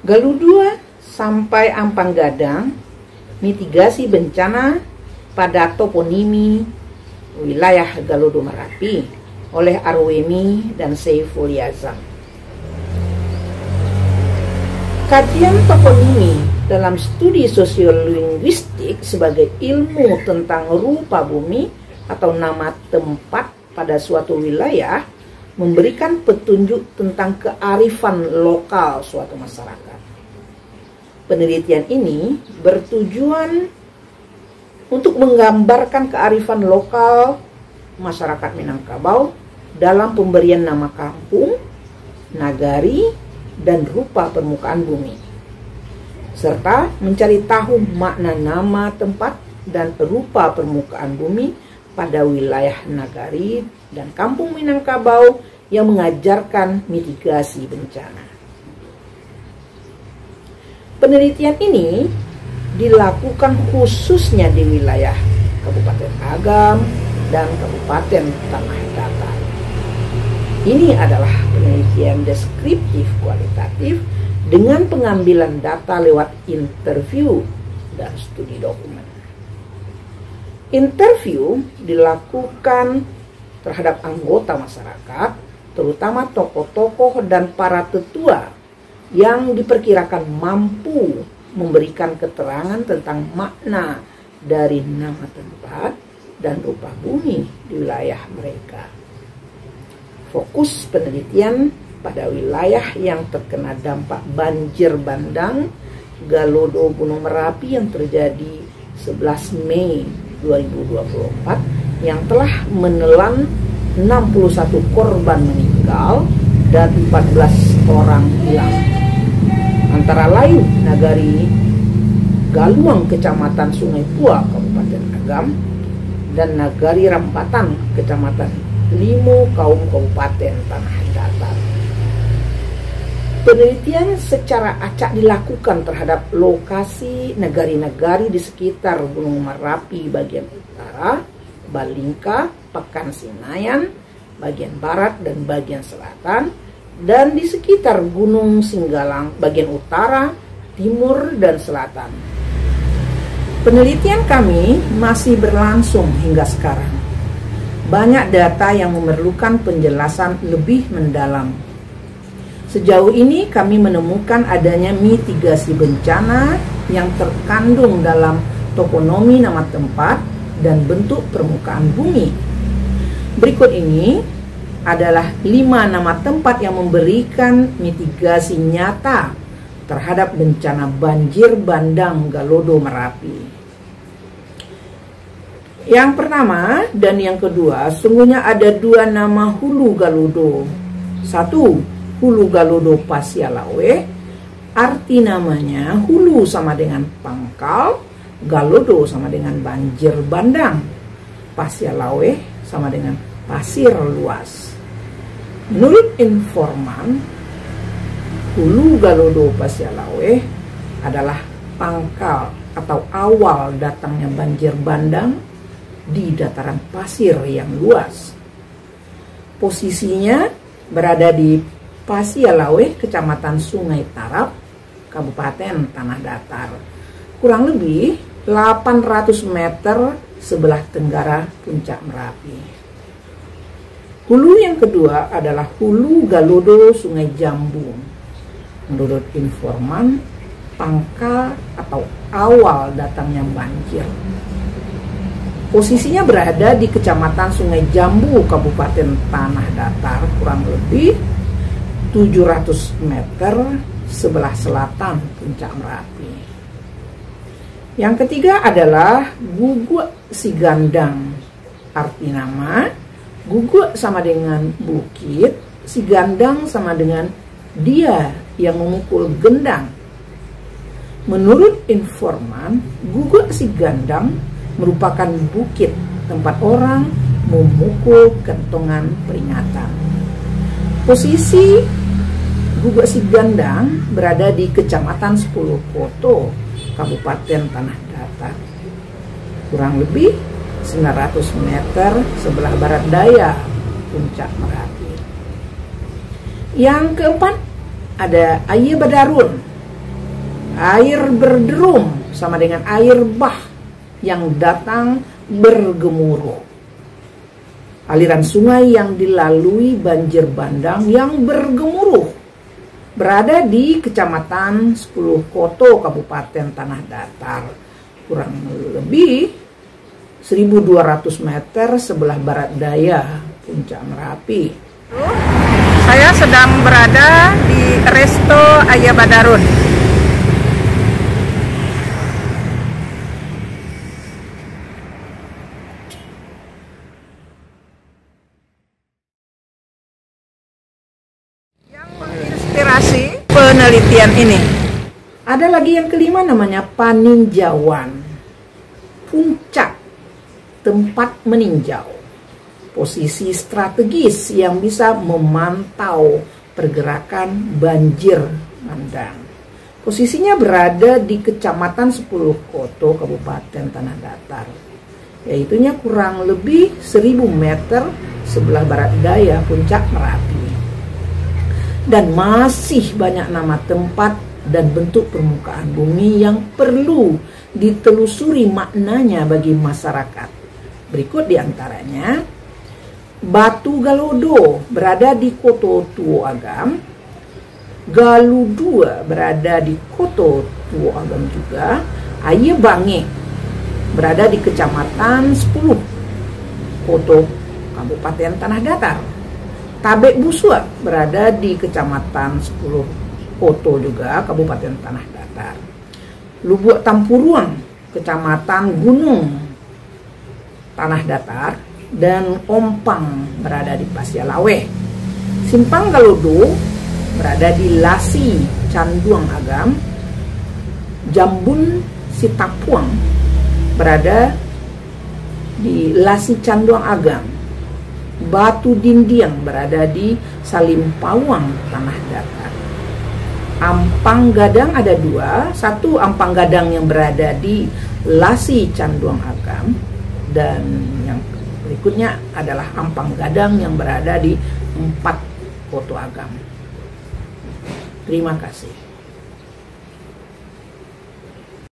Galudua sampai Ampang Gadang, mitigasi bencana pada toponimi wilayah Galudu Merapi oleh Arwemi dan Saiful Yazam. Kajian toponimi dalam studi sosiolinguistik sebagai ilmu tentang rupa bumi atau nama tempat pada suatu wilayah memberikan petunjuk tentang kearifan lokal suatu masyarakat. Penelitian ini bertujuan untuk menggambarkan kearifan lokal masyarakat Minangkabau dalam pemberian nama kampung, nagari, dan rupa permukaan bumi, serta mencari tahu makna nama tempat dan rupa permukaan bumi pada wilayah nagari dan kampung Minangkabau yang mengajarkan mitigasi bencana. Penelitian ini dilakukan khususnya di wilayah Kabupaten Agam dan Kabupaten Tanah Datar. Ini adalah penelitian deskriptif kualitatif dengan pengambilan data lewat interview dan studi dokumen. Interview dilakukan terhadap anggota masyarakat, terutama tokoh-tokoh dan para tetua yang diperkirakan mampu memberikan keterangan tentang makna dari nama tempat dan rupa bumi di wilayah mereka. Fokus penelitian pada wilayah yang terkena dampak banjir bandang Galodo Gunung Merapi yang terjadi 11 Mei 2024 yang telah menelan 61 korban meninggal dan 14 orang hilang. Antara lain nagari Galuang Kecamatan Sungai Pua Kabupaten Agam dan nagari Rampatan Kecamatan Limo Kaum Kabupaten Tanah Datar. Penelitian secara acak dilakukan terhadap lokasi nagari-nagari di sekitar Gunung Merapi bagian utara, Balingka, Pekan Sinayan, bagian barat dan bagian selatan, dan di sekitar Gunung Singgalang bagian utara, timur, dan selatan. Penelitian kami masih berlangsung hingga sekarang. Banyak data yang memerlukan penjelasan lebih mendalam. Sejauh ini kami menemukan adanya mitigasi bencana yang terkandung dalam toponomi nama tempat dan bentuk permukaan bumi. Berikut ini adalah 5 nama tempat yang memberikan mitigasi nyata terhadap bencana banjir bandang Galodo Merapi. Yang pertama dan yang kedua, sungguhnya ada 2 nama hulu Galodo. 1, hulu Galodo Pasialawe, arti namanya hulu sama dengan pangkal, Galodo sama dengan banjir bandang, Pasialawe sama dengan pasir luas. Menurut informan, hulu Galodo Pasialawe adalah pangkal atau awal datangnya banjir bandang di dataran pasir yang luas. Posisinya berada di Pasialawe, Kecamatan Sungai Tarap, Kabupaten Tanah Datar, kurang lebih 800 meter sebelah tenggara puncak Merapi. Hulu yang kedua adalah hulu Galodo Sungai Jambu. Menurut informan, pangkal atau awal datangnya banjir. Posisinya berada di Kecamatan Sungai Jambu, Kabupaten Tanah Datar, kurang lebih 700 meter sebelah selatan puncak Merapi. Yang ketiga adalah Guguk Sigandang. Arti nama, Guguk sama dengan bukit, Sigandang sama dengan dia yang memukul gendang. Menurut informan, Guguk Sigandang merupakan bukit tempat orang memukul kentongan peringatan. Posisi Guguk Sigandang berada di Kecamatan 10 Koto, Kabupaten Tanah Datar, kurang lebih 900 meter sebelah barat daya puncak Merapi. Yang keempat ada Aye Badarun. Air berderum sama dengan air bah yang datang bergemuruh. Aliran sungai yang dilalui banjir bandang yang bergemuruh berada di Kecamatan 10 Koto, Kabupaten Tanah Datar, kurang lebih 1.200 meter sebelah barat daya Puncak Merapi. Saya sedang berada di Resto Ayah Badarun. Menginspirasi penelitian ini. Ada lagi yang kelima namanya paninjauan. Puncak tempat meninjau. Posisi strategis yang bisa memantau pergerakan banjir bandang. Posisinya berada di Kecamatan 10 Koto, Kabupaten Tanah Datar. Yaitunya kurang lebih 1.000 meter sebelah barat daya Puncak Merapi. Dan masih banyak nama tempat dan bentuk permukaan bumi yang perlu ditelusuri maknanya bagi masyarakat. Berikut diantaranya: Batu Galodo berada di Koto Tuo Agam, Galudua berada di Koto Tuo Agam juga, Ayah Bange berada di Kecamatan 10 Koto, Kabupaten Tanah Datar. Tabek Busua berada di Kecamatan 10 Koto juga, Kabupaten Tanah Datar. Lubuk Tampuruang, Kecamatan Gunung, Tanah Datar. Dan Ompang berada di Pasialaweh. Simpang Galodo berada di Lasi Canduang Agam. Jambun Sitapuang berada di Lasi Canduang Agam. Batu Dindiang berada di Salimpawang, Tanah Datar. Ampang Gadang ada dua, satu Ampang Gadang yang berada di Lasi Canduang Agam, dan yang berikutnya adalah Ampang Gadang yang berada di 4 Koto Agam. Terima kasih.